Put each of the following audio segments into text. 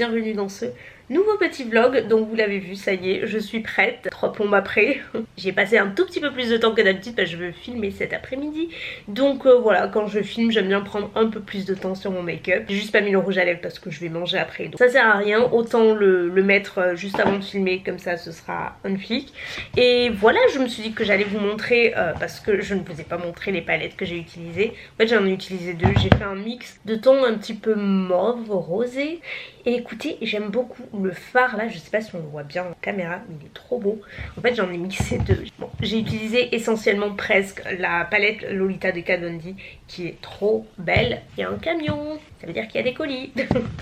bienvenue dans ce nouveau petit vlog. Donc vous l'avez vu, ça y est, je suis prête. 3 plombes après. J'ai passé un tout petit peu plus de temps que d'habitude parce que je veux filmer cet après-midi. Donc voilà, quand je filme, j'aime bien prendre un peu plus de temps sur mon make-up. J'ai juste pas mis le rouge à lèvres parce que je vais manger après. Donc ça sert à rien, autant le mettre juste avant de filmer, comme ça ce sera un flic. Et voilà, je me suis dit que j'allais vous montrer, parce que je ne vous ai pas montré les palettes que j'ai utilisées. En fait j'en ai utilisé 2, j'ai fait un mix de tons un petit peu mauve, rosé. Et écoutez, j'aime beaucoup le fard là, je sais pas si on le voit bien en caméra, mais il est trop beau. En fait j'en ai mixé 2. Bon, j'ai utilisé essentiellement presque la palette Lolita de Kat Von D qui est trop belle. Il y a un camion, ça veut dire qu'il y a des colis.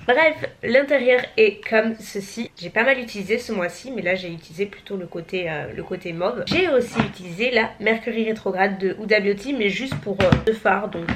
Bref, l'intérieur est comme ceci. J'ai pas mal utilisé ce mois-ci, mais là j'ai utilisé plutôt le côté mauve. J'ai aussi utilisé la Mercury rétrograde de Huda Beauty, mais juste pour le fard, donc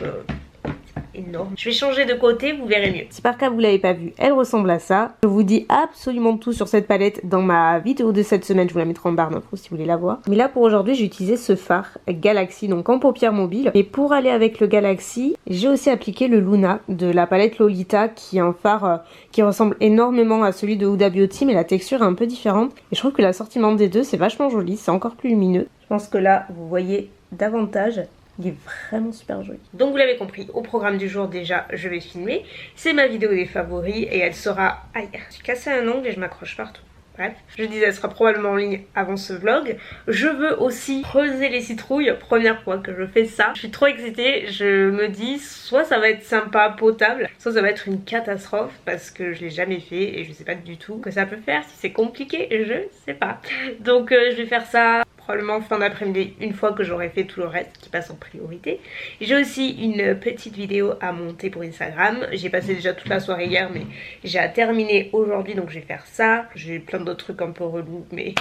énorme. Je vais changer de côté, vous verrez mieux. Si par cas vous l'avez pas vu, elle ressemble à ça. Je vous dis absolument tout sur cette palette dans ma vidéo de cette semaine. Je vous la mettrai en barre d'infos si vous voulez la voir. Mais là pour aujourd'hui, j'ai utilisé ce fard Galaxy, donc en paupières mobiles. Et pour aller avec le Galaxy, j'ai aussi appliqué le Luna de la palette Lolita, qui est un fard qui ressemble énormément à celui de Huda Beauty, mais la texture est un peu différente. Et je trouve que l'assortiment des deux, c'est vachement joli, c'est encore plus lumineux. Je pense que là, vous voyez davantage. Il est vraiment super joli. Donc vous l'avez compris, au programme du jour déjà, je vais filmer. C'est ma vidéo des favoris et elle sera... Aïe, j'ai cassé un ongle et je m'accroche partout. Bref, je disais, elle sera probablement en ligne avant ce vlog. Je veux aussi creuser les citrouilles. Première fois que je fais ça. Je suis trop excitée. Je me dis, soit ça va être sympa, potable, soit ça va être une catastrophe parce que je l'ai jamais fait et je sais pas du tout que ça peut faire. Si c'est compliqué, je sais pas. Donc je vais faire ça probablement fin d'après-midi, une fois que j'aurai fait tout le reste qui passe en priorité. J'ai aussi une petite vidéo à monter pour Instagram. J'ai passé déjà toute la soirée hier, mais j'ai à terminer aujourd'hui, donc je vais faire ça. J'ai plein d'autres trucs un peu relous, mais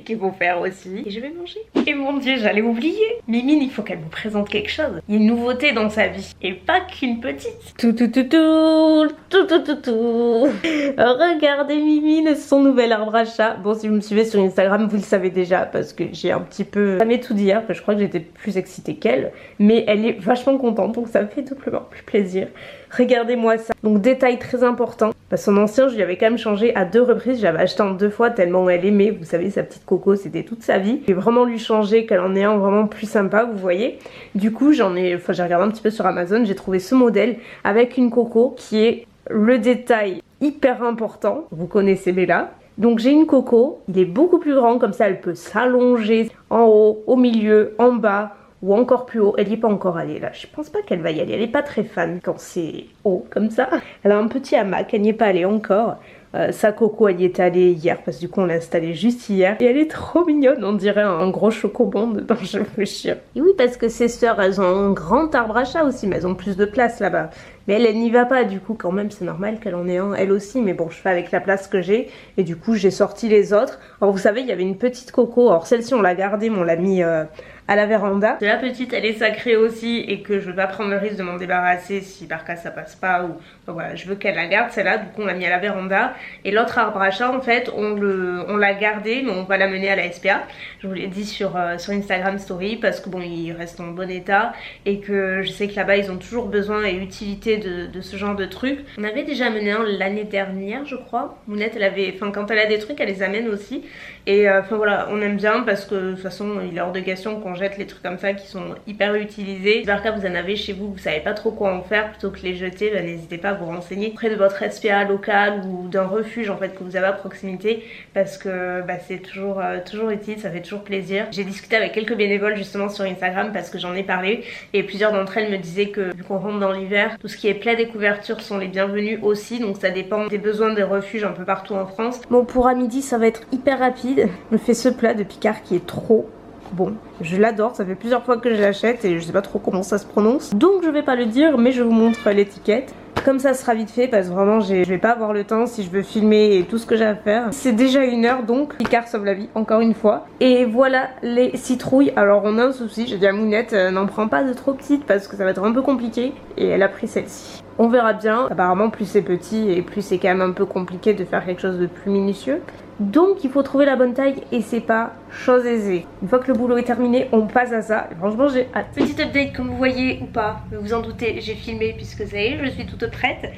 qu'il faut faire aussi. Et je vais manger. Et mon dieu, j'allais oublier. Mimine, il faut qu'elle vous présente quelque chose. Il y a une nouveauté dans sa vie. Et pas qu'une petite. Tout. Regardez Mimine, son nouvel arbre à chat. Bon, si vous me suivez sur Instagram, vous le savez déjà, parce que j'ai un petit peu... Ça m'est tout dit hier, que je crois que j'étais plus excitée qu'elle. Mais elle est vachement contente, donc ça me fait doublement plus plaisir. Regardez-moi ça. Donc détail très important. Parce que son ancien, je lui avais quand même changé à 2 reprises. J'avais acheté en 2 fois tellement elle aimait. Vous savez, sa petite Coco, c'était toute sa vie. J'ai vraiment lui changé, qu'elle en ait un vraiment plus sympa, vous voyez. Du coup, j'ai regardé un petit peu sur Amazon. J'ai trouvé ce modèle avec une Coco qui est le détail hyper important. Vous connaissez Bella. Donc j'ai une Coco, il est beaucoup plus grand, comme ça elle peut s'allonger en haut, au milieu, en bas ou encore plus haut. Elle n'y est pas encore allée là, je pense pas qu'elle va y aller, elle est pas très fan quand c'est haut comme ça. Elle a un petit hamac, elle n'y est pas allée encore. Sa Coco elle y est allée hier parce que du coup on l'a installée juste hier. Et elle est trop mignonne, on dirait un gros chocobon dedans, je vous jure. Et oui, parce que ses sœurs elles ont un grand arbre à chat aussi, mais elles ont plus de place là-bas. Mais elle n'y va pas, du coup quand même c'est normal qu'elle en ait un elle aussi. Mais bon, je fais avec la place que j'ai et du coup j'ai sorti les autres. Alors vous savez, il y avait une petite Coco, alors celle-ci on l'a gardée mais on l'a mis à la véranda. La petite elle est sacrée aussi et que je veux pas prendre le risque de m'en débarrasser si par cas ça passe pas ou... Donc voilà, je veux qu'elle la garde celle-là, du coup on l'a mis à la véranda. Et l'autre arbre à chat en fait on l'a gardé mais on va la mener à la SPA. Je vous l'ai dit sur Instagram story parce que bon il reste en bon état et que je sais que là-bas ils ont toujours besoin et utilité de ce genre de trucs. On avait déjà amené un l'année dernière je crois. Mounette elle avait, enfin quand elle a des trucs elle les amène aussi. Et enfin voilà, on aime bien parce que de toute façon il est hors de question qu'on jette les trucs comme ça qui sont hyper utilisés. Si par cas vous en avez chez vous, vous savez pas trop quoi en faire, plutôt que les jeter, bah, n'hésitez pas à vous renseigner auprès de votre SPA local ou d'un refuge en fait que vous avez à proximité parce que bah, c'est toujours utile, ça fait toujours plaisir. J'ai discuté avec quelques bénévoles justement sur Instagram parce que j'en ai parlé et plusieurs d'entre elles me disaient que vu qu'on rentre dans l'hiver, tout ce qui est plaid et couverture sont les bienvenus aussi, donc ça dépend des besoins des refuges un peu partout en France. Bon, pour à midi ça va être hyper rapide. Je me fais ce plat de Picard qui est trop bon, je l'adore, ça fait plusieurs fois que je l'achète et je sais pas trop comment ça se prononce, donc je vais pas le dire mais je vous montre l'étiquette. Comme ça sera vite fait parce que vraiment je vais pas avoir le temps si je veux filmer et tout ce que j'ai à faire. C'est déjà 1 heure donc Picard sauve la vie encore une fois. Et voilà les citrouilles. Alors on a un souci, j'ai dit à Mounette n'en prends pas de trop petites parce que ça va être un peu compliqué. Et elle a pris celle-ci. On verra bien. Apparemment plus c'est petit et plus c'est quand même un peu compliqué de faire quelque chose de plus minutieux. Donc il faut trouver la bonne taille et c'est pas chose aisée. Une fois que le boulot est terminé, on passe à ça. Et franchement j'ai hâte. Petite update comme vous voyez ou pas, vous en doutez, j'ai filmé puisque ça y est, je suis toute prête.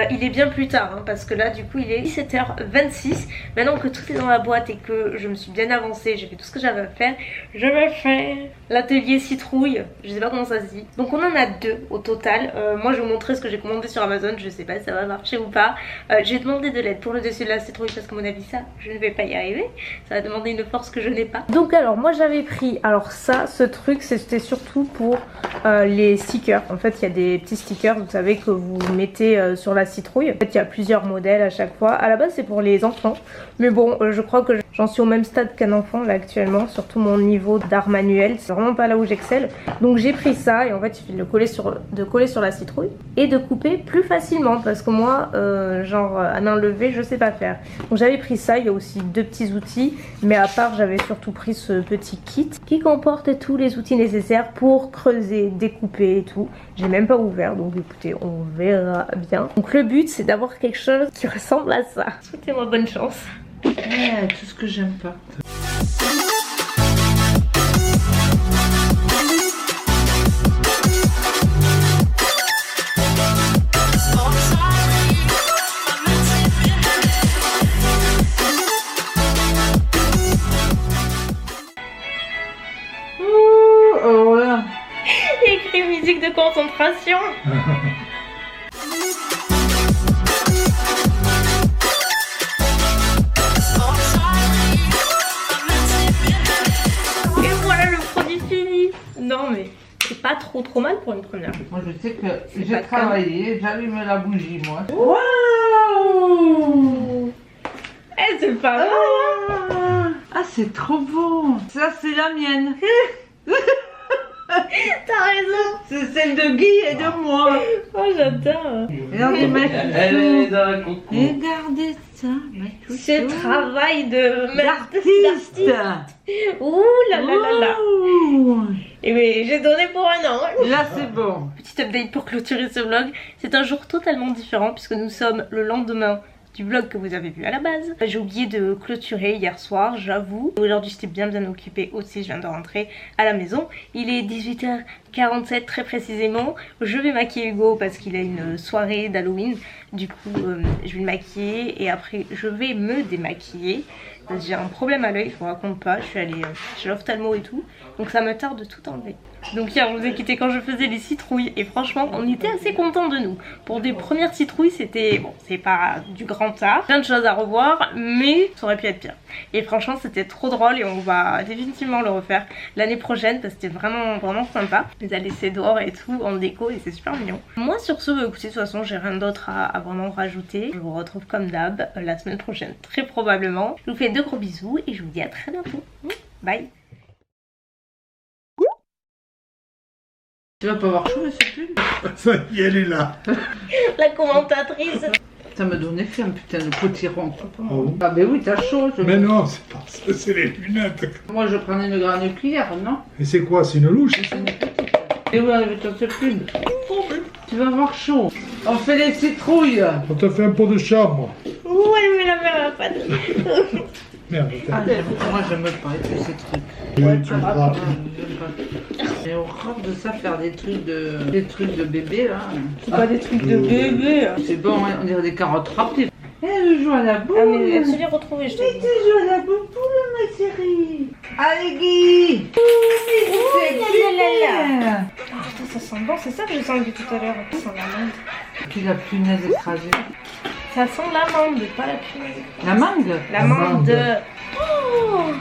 Il est bien plus tard hein, parce que là du coup il est 17h26. Maintenant que tout est dans la boîte et que je me suis bien avancée, j'ai fait tout ce que j'avais à faire, je vais faire l'atelier citrouille. Je sais pas comment ça se dit. Donc on en a 2 au total. Moi je vais vous montrer ce que j'ai commandé sur Amazon, je sais pas si ça va marcher ou pas. J'ai demandé de l'aide pour le dessus de la citrouille parce qu'à mon avis ça je ne vais pas y arriver, ça va demander une force que je n'ai pas. Donc alors moi j'avais pris, alors ça, ce truc c'était surtout pour les stickers. En fait il y a des petits stickers, vous savez, que vous mettez sur la citrouille. En fait il y a plusieurs modèles à chaque fois. À la base c'est pour les enfants, mais bon je crois que j'en suis au même stade qu'un enfant là actuellement, surtout mon niveau d'art manuel, c'est vraiment pas là où j'excelle. Donc j'ai pris ça et en fait il suffit de coller sur la citrouille et de couper plus facilement parce que moi genre à main levée je sais pas faire. Donc j'avais pris ça, il y a aussi 2 petits outils, mais à part j'avais surtout pris ce petit kit qui comporte tous les outils nécessaires pour creuser, découper et tout. J'ai même pas ouvert, donc écoutez, on verra bien. Donc le but c'est d'avoir quelque chose qui ressemble à ça. Souhaitez-moi bonne chance. Ouais, tout ce que j'aime pas. Oh là. Il y a écrit musique de concentration. Et voilà le produit fini. Non mais c'est pas trop mal pour une première. Moi je sais que j'ai travaillé, j'allume la bougie moi. Waouh. Eh c'est pas mal. Ah c'est trop beau. Ça c'est la mienne. T'as raison. C'est celle de Guy et de moi. Oh j'adore. Regardez ma Elle est dans la concours. Regardez ça, ma chouchou. Ce travail d'artiste. Ouh là là là là. Et oui, j'ai donné pour un an. Là c'est bon. Petite update pour clôturer ce vlog. C'est un jour totalement différent puisque nous sommes le lendemain du vlog que vous avez vu à la base. J'ai oublié de clôturer hier soir, j'avoue. Aujourd'hui j'étais bien occupée aussi, je viens de rentrer à la maison. Il est 18h47 très précisément. Je vais maquiller Hugo parce qu'il a une soirée d'Halloween. Du coup je vais le maquiller et après je vais me démaquiller. J'ai un problème à l'œil, je vous raconte pas, je suis allée chez l'ophtalmo et tout, donc ça me tarde de tout enlever. Donc hier je vous ai quitté quand je faisais les citrouilles et franchement on était assez contents de nous. Pour des premières citrouilles c'était, bon c'est pas du grand art, plein de choses à revoir mais ça aurait pu être pire. Et franchement c'était trop drôle et on va définitivement le refaire l'année prochaine parce que c'était vraiment sympa. On les a laissés dehors et tout en déco et c'est super mignon. Moi sur ce, écoutez de toute façon j'ai rien d'autre à vraiment rajouter. Je vous retrouve comme d'hab la semaine prochaine très probablement. Je vous fais de gros bisous et je vous dis à très bientôt. Bye. Tu vas pas avoir chaud mais c'est plus. Ça y est, elle est là. La commentatrice. Ça me donnait fait un putain de potiron. bon Ah ben oui t'as chaud. Mais non, c'est pas ça, c'est les lunettes. Moi je prenais une grande cuillère, non? Et c'est quoi, c'est une louche? C'est une petite. Et oui, avec ton pub. Tu vas avoir chaud. On fait les citrouilles. On t'a fait un pot de chambre. Ouais mais la mère a pas de... Merde, Ah, moi j'aime pas ces trucs. ouais, tu verras. J'ai horreur de ça, faire des trucs de bébé là. C'est pas des trucs de bébé. C'est bon, hein, on dirait des carottes râpées. Elle joue à la boule. Ah mais tu les retrouver je te Mais dis. tu joues à la boule, ma chérie. Allez Guy. C'est Ah putain ça sent bon, c'est ça que j'ai senti tout à l'heure. Ça sent l'amande. Puis la punaise écrasée. Ça sent l'amande, pas la punaise. La mangue. L'amande. Oh